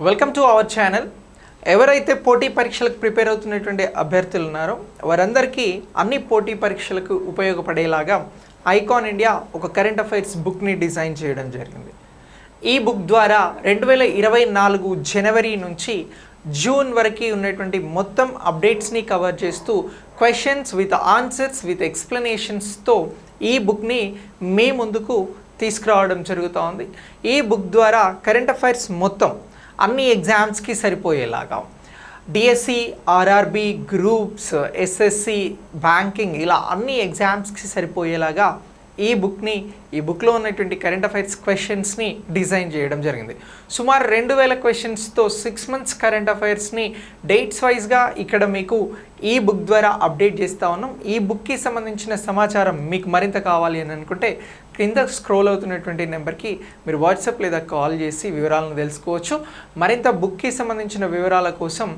Welcome to our channel. ఎవరైతే పోటీ పరీక్షలకు ప్రిపేర్ అవుతున్నటువంటి అభ్యర్థులు ఉన్నారో వారందరికీ అన్ని పోటీ పరీక్షలకు ఉపయోగపడేలాగా ఐకాన్ ఇండియా ఒక కరెంట్ అఫైర్స్ బుక్ని డిజైన్ చేయడం జరిగింది. ఈ బుక్ ద్వారా 2024 జనవరి నుంచి జూన్ వరకు ఉన్నటువంటి మొత్తం అప్డేట్స్ని కవర్ చేస్తూ క్వశ్చన్స్ విత్ ఆన్సర్స్ విత్ ఎక్స్ప్లెనేషన్స్తో ఈ బుక్ని మీ ముందుకు తీసుకురావడం జరుగుతూ ఉంది. ఈ బుక్ ద్వారా కరెంట్ అఫైర్స్ మొత్తం అన్ని ఎగ్జామ్స్కి సరిపోయేలాగా DSC, RRB, groups, SSC, banking ఇలా అన్ని ఎగ్జామ్స్కి సరిపోయేలాగా ఈ బుక్లో ఉన్నటువంటి కరెంట్ అఫైర్స్ క్వశ్చన్స్ని డిజైన్ చేయడం జరిగింది. సుమారు 2000 క్వశ్చన్స్తో 6 months కరెంట్ అఫైర్స్ని డేట్స్ వైజ్గా ఇక్కడ మీకు ఈ బుక్ ద్వారా అప్డేట్ చేస్తూ ఉన్నాం. ఈ బుక్కి సంబంధించిన సమాచారం మీకు మరింత కావాలి అని అనుకుంటే కింద స్క్రోల్ అవుతున్నటువంటి నెంబర్కి మీరు వాట్సాప్ లేదా కాల్ చేసి వివరాలను తెలుసుకోవచ్చు. మరింత బుక్కి సంబంధించిన వివరాల కోసం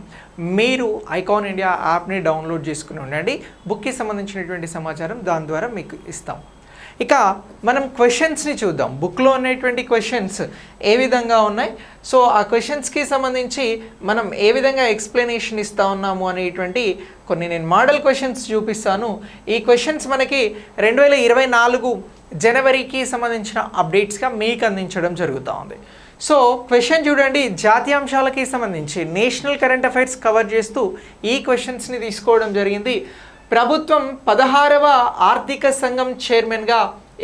మీరు ఐకాన్ ఇండియా యాప్ని డౌన్లోడ్ చేసుకుని ఉండండి. బుక్కి సంబంధించినటువంటి సమాచారం దాని ద్వారా మీకు ఇస్తాం. ఇక మనం క్వశ్చన్స్ని చూద్దాం. బుక్లో ఉన్నటువంటి క్వశ్చన్స్ ఏ విధంగా ఉన్నాయి, సో ఆ క్వశ్చన్స్కి సంబంధించి మనం ఏ విధంగా ఎక్స్ప్లెనేషన్ ఇస్తూ ఉన్నాము అనేటువంటి కొన్ని నేను మోడల్ క్వశ్చన్స్ చూపిస్తాను. ఈ క్వశ్చన్స్ మనకి 2024 జనవరికి సంబంధించిన అప్డేట్స్గా మీకు అందించడం జరుగుతూ ఉంది. సో క్వశ్చన్ చూడండి, జాతీయాంశాలకి సంబంధించి నేషనల్ కరెంట్ అఫైర్స్ కవర్ చేస్తూ ఈ క్వశ్చన్స్ని తీసుకోవడం జరిగింది. ప్రభుత్వం 16వ ఆర్థిక సంఘం చైర్మన్గా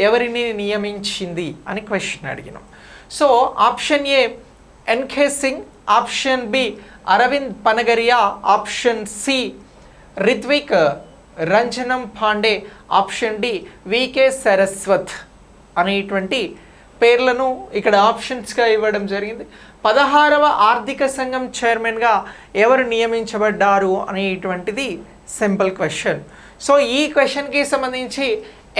ఎవరిని నియమించింది అని క్వశ్చన్ అడిగినాం. So option A N K Singh, option B Arvind Panagariya, option C Ritvik Ranjanam Pandey, option D V K Saraswat అనేటువంటి పేర్లను ఇక్కడ ఆప్షన్స్గా ఇవ్వడం జరిగింది. 16వ ఆర్థిక సంఘం చైర్మన్గా ఎవరు నియమించబడ్డారు అనేటువంటిది సింపుల్ క్వశ్చన్. సో ఈ క్వశ్చన్కి సంబంధించి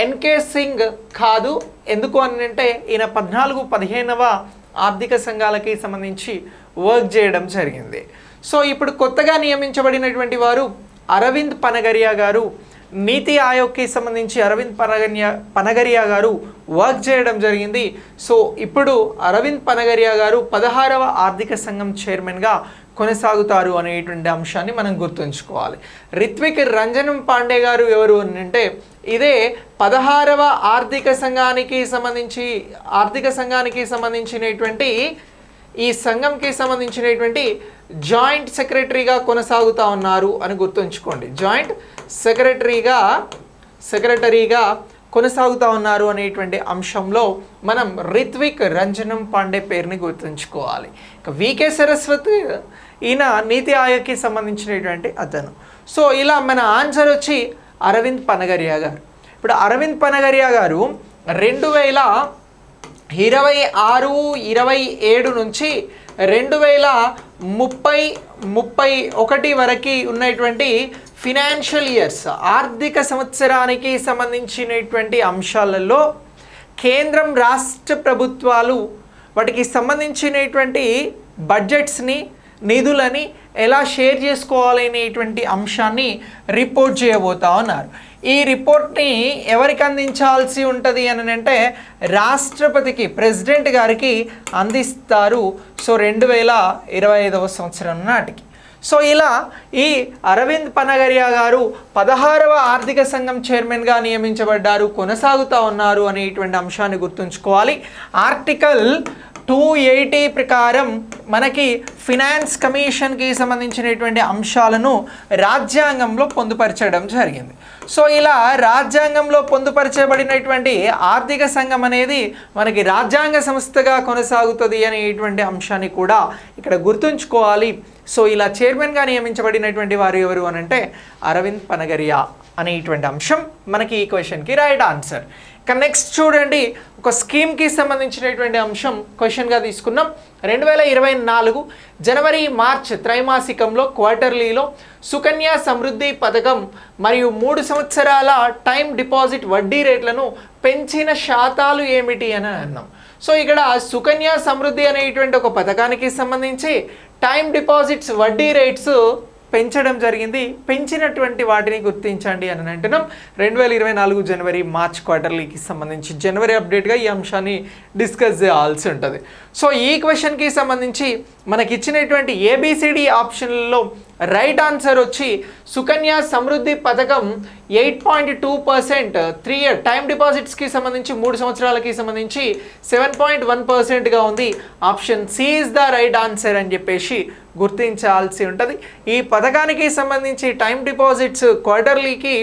ఎన్కే సింగ్ కాదు. ఎందుకు అని అంటే ఈయన 14-15వ ఆర్థిక సంఘాలకి సంబంధించి వర్క్ చేయడం జరిగింది. సో ఇప్పుడు కొత్తగా నియమించబడినటువంటి వారు అరవింద్ పనగరియా గారు. నీతి ఆయోగ్కి సంబంధించి అరవింద్ పనగరియా గారు వర్క్ చేయడం జరిగింది. సో ఇప్పుడు అరవింద్ పనగరియా గారు 16వ ఆర్థిక సంఘం చైర్మన్గా కొనసాగుతారు అనేటువంటి అంశాన్ని మనం గుర్తుంచుకోవాలి. రిత్విక్ రంజనం పాండే గారు ఎవరు అంటే ఇదే 16వ ఆర్థిక సంఘానికి సంబంధించినటువంటి ఈ సంఘంకి సంబంధించినటువంటి జాయింట్ సెక్రటరీగా కొనసాగుతూ ఉన్నారు అని గుర్తుంచుకోండి. జాయింట్ సెక్రటరీగా కొనసాగుతూ ఉన్నారు అనేటువంటి అంశంలో మనం రిత్విక్ రంజనం పాండే పేరుని గుర్తుంచుకోవాలి. ఇక వికే సరస్వతి ఈయన నీతి ఆయోగ్కి సంబంధించినటువంటి అతను. సో ఇలా మన ఆన్సర్ వచ్చి అరవింద్ పనగరియా గారు. ఇప్పుడు అరవింద్ పనగరియా గారు 2026-27 నుంచి 2030-31 వరకు ఉన్నటువంటి ఫినాన్షియల్ ఇయర్స్ ఆర్థిక సంవత్సరానికి సంబంధించినటువంటి అంశాలలో కేంద్రం, రాష్ట్ర ప్రభుత్వాలు వాటికి సంబంధించినటువంటి బడ్జెట్స్ని, నిధులని ఎలా షేర్ చేసుకోవాలి అనేటువంటి అంశాన్ని రిపోర్ట్ చేయబోతా ఉన్నారు. ఈ రిపోర్ట్ని ఎవరికి అందించాల్సి ఉంటుంది అని అంటే రాష్ట్రపతికి, ప్రెసిడెంట్ గారికి అందిస్తారు. సో 2025వ సంవత్సరం నాటికి. సో ఇలా ఈ అరవింద్ పనగరియా గారు 16వ ఆర్థిక సంఘం చైర్మన్గా నియమించబడ్డారు, కొనసాగుతూ ఉన్నారు అనేటువంటి అంశాన్ని గుర్తుంచుకోవాలి. ఆర్టికల్ 280 ప్రకారం మనకి ఫినాన్స్ కమిషన్కి సంబంధించినటువంటి అంశాలను రాజ్యాంగంలో పొందుపరచడం జరిగింది. సో ఇలా రాజ్యాంగంలో పొందుపరచబడినటువంటి ఆర్థిక సంఘం అనేది మనకి రాజ్యాంగ సంస్థగా కొనసాగుతుంది అనేటువంటి అంశాన్ని కూడా ఇక్కడ గుర్తుంచుకోవాలి. సో ఇలా చైర్మన్గా నియమించబడినటువంటి వారు ఎవరు అని అంటే అరవింద్ పనగరియా అనేటువంటి అంశం మనకి ఈ క్వశ్చన్కి రైట్ ఆన్సర్. ఇక నెక్స్ట్ చూడండి, ఒక స్కీమ్కి సంబంధించినటువంటి అంశం క్వశ్చన్గా తీసుకున్నాం. 2024 జనవరి-మార్చ్ త్రైమాసికంలో క్వార్టర్లీలో సుకన్య సమృద్ధి పథకం మరియు 3 సంవత్సరాల టైం డిపాజిట్ వడ్డీ రేట్లను పెంచిన శాతాలు ఏమిటి అని అన్నాం. సో ఇక్కడ సుకన్య సమృద్ధి అనేటువంటి ఒక పథకానికి సంబంధించి టైం డిపాజిట్స్ వడ్డీ రేట్స్ పెంచడం జరిగింది. పెంచినటువంటి వాటిని గుర్తించండి అని అంటున్నాం. 2024 జనవరి మార్చ్ క్వార్టర్లీకి సంబంధించి జనవరి అప్డేట్గా ఈ అంశాన్ని డిస్కస్ చేయాల్సి ఉంటుంది. సో ఈ క్వశ్చన్కి సంబంధించి మనకి ఇచ్చినటువంటి ఏబిసిడి ఆప్షన్లలో రైట్ ఆన్సర్ వచ్చి సుకన్య సమృద్ధి పథకం 8.2%, 3 ఇయర్ టైమ్ డిపాజిట్స్కి సంబంధించి 3 సంవత్సరాలకి సంబంధించి 7.1%గా ఉంది. Option C is the right answer అని చెప్పేసి గుర్తించాల్సి ఉంటుంది. ఈ పథకానికి సంబంధించి టైమ్ డిపాజిట్స్ క్వార్టర్లీకి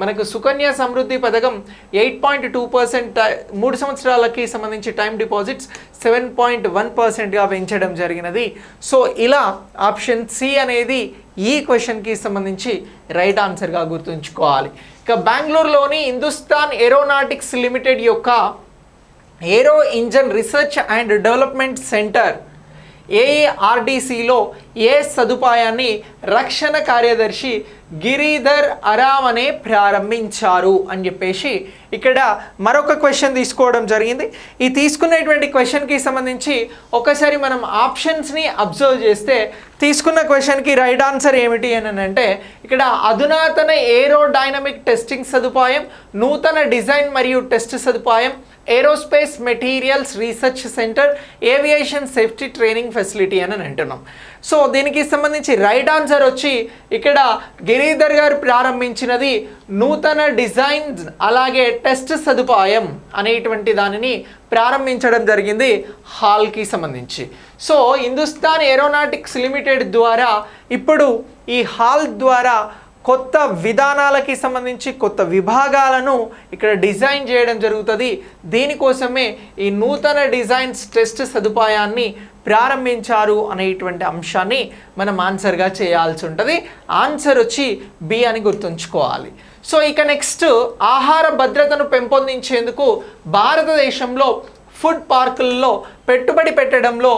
మనకు సుకన్య సమృద్ధి పథకం 8.2%, 3 సంవత్సరాలకి సంబంధించి టైం డిపాజిట్స్ 7.1%గా పెంచడం జరిగినది. సో ఇలా ఆప్షన్ సి అనేది ఈ క్వశ్చన్కి సంబంధించి రైట్ ఆన్సర్గా గుర్తుంచుకోవాలి. ఇక బెంగళూరులోని హిందుస్థాన్ ఏరోనాటిక్స్ లిమిటెడ్ యొక్క aero engine research and development centre ఏఈఆర్డీసీలో ఏ సదుపాయాన్ని రక్షణ కార్యదర్శి గిరిధర్ అరామనే ప్రారంభించారు అని చెప్పేసి ఇక్కడ మరొక క్వశ్చన్ తీసుకోవడం జరిగింది. ఈ తీసుకున్నటువంటి క్వశ్చన్కి సంబంధించి ఒకసారి మనం ఆప్షన్స్ని అబ్జర్వ్ చేస్తే తీసుకున్న క్వశ్చన్కి రైట్ ఆన్సర్ ఏమిటి అని అంటే ఇక్కడ అధునాతన ఏరోడైనమిక్ టెస్టింగ్ సదుపాయం, నూతన డిజైన్ మరియు టెస్ట్ సదుపాయం, aerospace materials research centre, aviation safety training facility అని అంటున్నాం. సో దీనికి సంబంధించి రైట్ ఆన్సర్ వచ్చి ఇక్కడ గిరిధర్ గారు ప్రారంభించినది నూతన డిజైన్ అలాగే టెస్ట్ సదుపాయం అనేటువంటి దానిని ప్రారంభించడం జరిగింది హాల్కి సంబంధించి. సో హిందుస్థాన్ ఏరోనాటిక్స్ లిమిటెడ్ ద్వారా ఇప్పుడు ఈ హాల్ ద్వారా కొత్త విధానాలకి సంబంధించి కొత్త విభాగాలను ఇక్కడ డిజైన్ చేయడం జరుగుతుంది. దీనికోసమే ఈ నూతన డిజైన్స్ టెస్ట్ సదుపాయాన్ని ప్రారంభించారు అనేటువంటి అంశాన్ని మనం ఆన్సర్గా చేయాల్సి ఉంటుంది. ఆన్సర్ వచ్చి బి అని గుర్తుంచుకోవాలి. సో ఇక నెక్స్ట్ ఆహార భద్రతను పెంపొందించేందుకు భారతదేశంలో ఫుడ్ పార్కుల్లో పెట్టుబడి పెట్టడంలో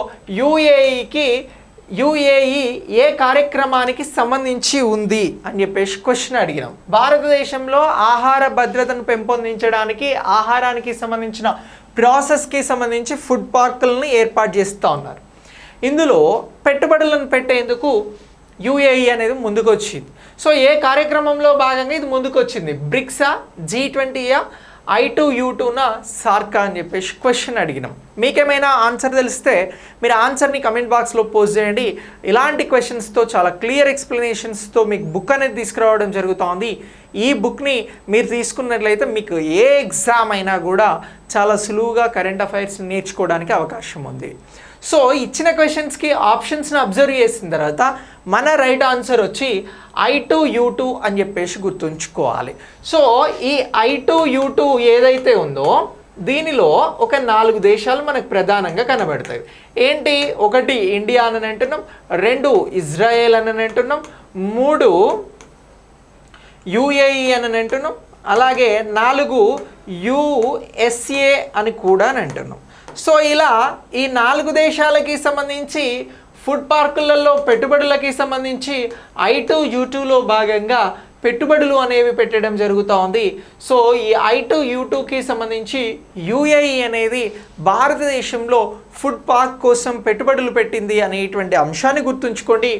యుఏఈ ఏ కార్యక్రమానికి సంబంధించి ఉంది అని చెప్పేసి క్వశ్చన్ అడిగినాం. భారతదేశంలో ఆహార భద్రతను పెంపొందించడానికి ఆహారానికి సంబంధించిన ప్రాసెస్కి సంబంధించి ఫుడ్ పార్కులను ఏర్పాటు చేస్తూ ఉన్నారు. ఇందులో పెట్టుబడులను పెట్టేందుకు యుఏఈ అనేది ముందుకు వచ్చింది. సో ఏ కార్యక్రమంలో భాగంగా ఇది ముందుకు వచ్చింది? బ్రిక్సా, G20యా, I2U2నా, సార్కా అని చెప్పేసి క్వశ్చన్ అడిగినాం. మీకేమైనా ఆన్సర్ తెలిస్తే మీరు ఆన్సర్ని కమెంట్ బాక్స్లో పోస్ట్ చేయండి. ఇలాంటి క్వశ్చన్స్తో చాలా క్లియర్ ఎక్స్ప్లెనేషన్స్తో మీకు బుక్ అనేది తీసుకురావడం జరుగుతోంది. ఈ బుక్ని మీరు తీసుకున్నట్లయితే మీకు ఏ ఎగ్జామ్ అయినా కూడా చాలా సులువుగా కరెంట్ అఫైర్స్ నేర్చుకోవడానికి అవకాశం ఉంది. సో ఇచ్చిన క్వశ్చన్స్కి ఆప్షన్స్ని అబ్జర్వ్ చేసిన తర్వాత మన రైట్ ఆన్సర్ వచ్చి I2U2 అని చెప్పేసి గుర్తుంచుకోవాలి. సో ఈ I2U2 ఏదైతే ఉందో దీనిలో ఒక 4 దేశాలు మనకు ప్రధానంగా కనబడతాయి. ఏంటి? 1 ఇండియా అని అంటున్నాం, 2 ఇజ్రాయెల్ అని అంటున్నాం, 3 యుఏఈ అని అంటున్నాం, అలాగే 4 USA అని కూడా అంటున్నాం. సో ఇలా ఈ 4 దేశాలకి సంబంధించి ఫుడ్ పార్కులలో పెట్టుబడులకి సంబంధించి I2U2లో భాగంగా పెట్టుబడులు అనేవి పెట్టడం జరుగుతూ ఉంది. సో ఈ I2U2కి సంబంధించి యుఏఈ అనేది భారతదేశంలో ఫుడ్ పార్క్ కోసం పెట్టుబడులు పెట్టింది అనేటువంటి అంశాన్ని గుర్తుంచుకోండి.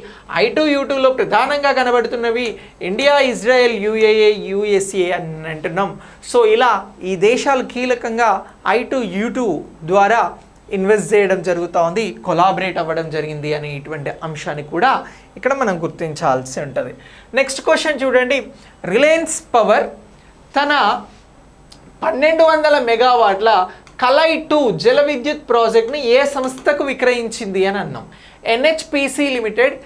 I2U2లో ప్రధానంగా కనబడుతున్నవి ఇండియా, ఇజ్రాయెల్, యుఏఏ, USA అని అంటున్నాం. సో ఇలా ఈ దేశాలు కీలకంగా I2U2 ద్వారా ఇన్వెస్ట్ చేయడం జరుగుతూ ఉంది, కొలాబరేట్ అవ్వడం జరిగింది అనేటువంటి అంశాన్ని కూడా ఇక్కడ మనం గుర్తించాల్సి ఉంటుంది. నెక్స్ట్ క్వశ్చన్ చూడండి. రిలయన్స్ పవర్ తన 1200 మెగావాట్ల కలై 2 జల విద్యుత్ ప్రాజెక్ట్ని ఏ సంస్థకు విక్రయించింది అని అన్నాం. NHPC limited,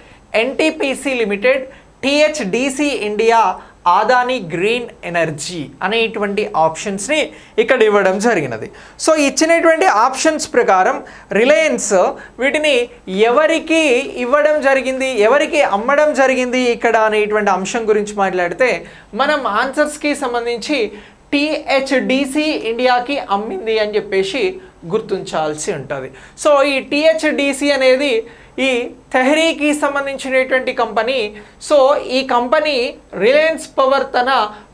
NTPC limited, THDC India, Adani green energy అనేటువంటి ఆప్షన్స్ని ఇక్కడ ఇవ్వడం జరిగినది. సో ఇచ్చినటువంటి ఆప్షన్స్ ప్రకారం రిలయన్స్ వీటిని ఎవరికి ఇవ్వడం జరిగింది, ఎవరికి అమ్మడం జరిగింది ఇక్కడ అనేటువంటి అంశం గురించి మాట్లాడితే మనం ఆన్సర్స్కి సంబంధించి THDC ఇండియాకి అమ్మింది అని చెప్పేసి గుర్తుంచాల్సి ఉంటుంది. సో ఈ THDC అనేది ఈ తెహ్రీకి సంబంధించినటువంటి కంపెనీ. సో ఈ కంపెనీ రిలయన్స్ పవర్ తన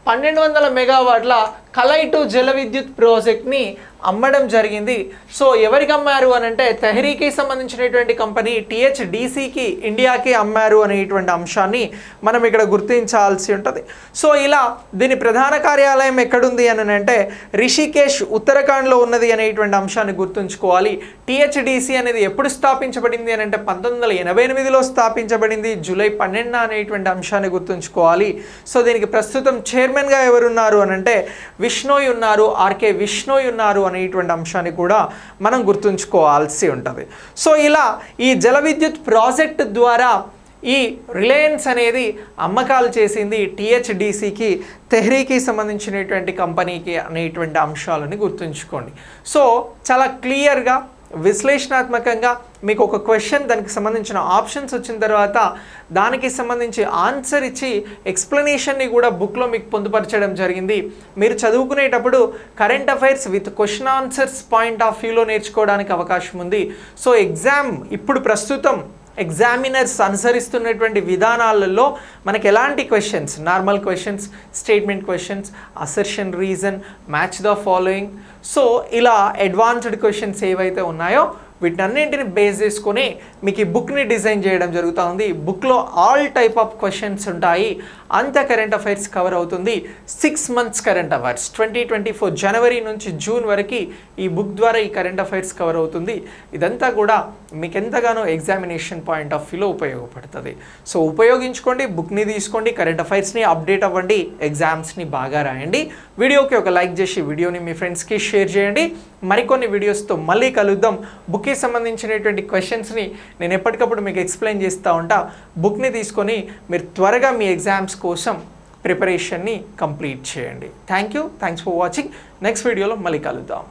1200 మెగావాట్ల కలై 2 జల విద్యుత్ ప్రాజెక్ట్ని అమ్మడం జరిగింది. సో ఎవరికి అమ్మారు అని అంటే తెహ్రీకి సంబంధించినటువంటి కంపెనీ THDCకి ఇండియాకి అమ్మారు అనేటువంటి అంశాన్ని మనం ఇక్కడ గుర్తించాల్సి ఉంటుంది. సో ఇలా దీని ప్రధాన కార్యాలయం ఎక్కడుంది అని అంటే రిషికేష్ ఉత్తరాఖండ్లో ఉన్నది అనేటువంటి అంశాన్ని గుర్తుంచుకోవాలి. THDC అనేది ఎప్పుడు స్థాపించబడింది అని అంటే 1988లో స్థాపించబడింది, జూలై 12 అనేటువంటి అంశాన్ని గుర్తుంచుకోవాలి. సో దీనికి ప్రస్తుతం చైర్మన్గా ఎవరున్నారు అని అంటే విష్ణోయ్ ఉన్నారు, RK విష్ణోయ్ ఉన్నారు అనేటువంటి అంశాన్ని కూడా మనం గుర్తుంచుకోవాల్సి ఉంటుంది. సో ఇలా ఈ జల విద్యుత్ ప్రాజెక్ట్ ద్వారా ఈ రిలయన్స్ అనేది అమ్మకాలు చేసింది THDCకి, తెహ్రీకి సంబంధించినటువంటి కంపెనీకి అనేటువంటి అంశాలని గుర్తుంచుకోండి. సో చాలా క్లియర్గా విశ్లేషణాత్మకంగా మీకు ఒక క్వశ్చన్, దానికి సంబంధించిన ఆప్షన్స్ వచ్చిన తర్వాత దానికి సంబంధించి ఆన్సర్ ఇచ్చి ఎక్స్ప్లెనేషన్ని కూడా బుక్లో మీకు పొందుపరచడం జరిగింది. మీరు చదువుకునేటప్పుడు current affairs with question answers point of వ్యూలో నేర్చుకోవడానికి అవకాశం ఉంది. సో ఎగ్జామ్ ఇప్పుడు ప్రస్తుతం ఎగ్జామినర్స్ అనుసరిస్తున్నటువంటి విధానాలలో మనకి ఎలాంటి questions, normal questions, statement questions, assertion reason, match the following, so ఇలా అడ్వాన్స్డ్ క్వశ్చన్స్ ఏవైతే ఉన్నాయో వీటన్నింటిని బేస్ చేసుకొని మీకు ఈ బుక్ని డిజైన్ చేయడం జరుగుతూ ఉంది. బుక్లో ఆల్ టైప్ ఆఫ్ క్వశ్చన్స్ ఉంటాయి. అంత కరెంట్ అఫైర్స్ కవర్ అవుతుంది. 6 మంత్స్ కరెంట్ అఫైర్స్ 2024 జనవరి నుంచి జూన్ వరకు ఈ బుక్ ద్వారా ఈ కరెంట్ అఫైర్స్ కవర్ అవుతుంది. ఇదంతా కూడా మీకు ఎంతగానో ఎగ్జామినేషన్ పాయింట్ ఆఫ్ వ్యూలో ఉపయోగపడుతుంది. సో ఉపయోగించుకోండి, బుక్ని తీసుకోండి, కరెంట్ అఫైర్స్ని అప్డేట్ అవ్వండి, ఎగ్జామ్స్ని బాగా రాయండి. వీడియోకి ఒక లైక్ చేసి వీడియోని మీ ఫ్రెండ్స్కి షేర్ చేయండి. మరికొన్ని వీడియోస్తో మళ్ళీ కలుద్దాం. బుక్కి సంబంధించినటువంటి క్వశ్చన్స్ని నేను ఎప్పటికప్పుడు మీకు ఎక్స్ప్లెయిన్ చేస్తూ ఉంటా. బుక్ని తీసుకొని మీరు త్వరగా మీ ఎగ్జామ్స్ కోసం ప్రిపరేషన్ని కంప్లీట్ చేయండి. Thanks for watching. నెక్స్ట్ వీడియోలో మళ్ళీ కలుద్దాం.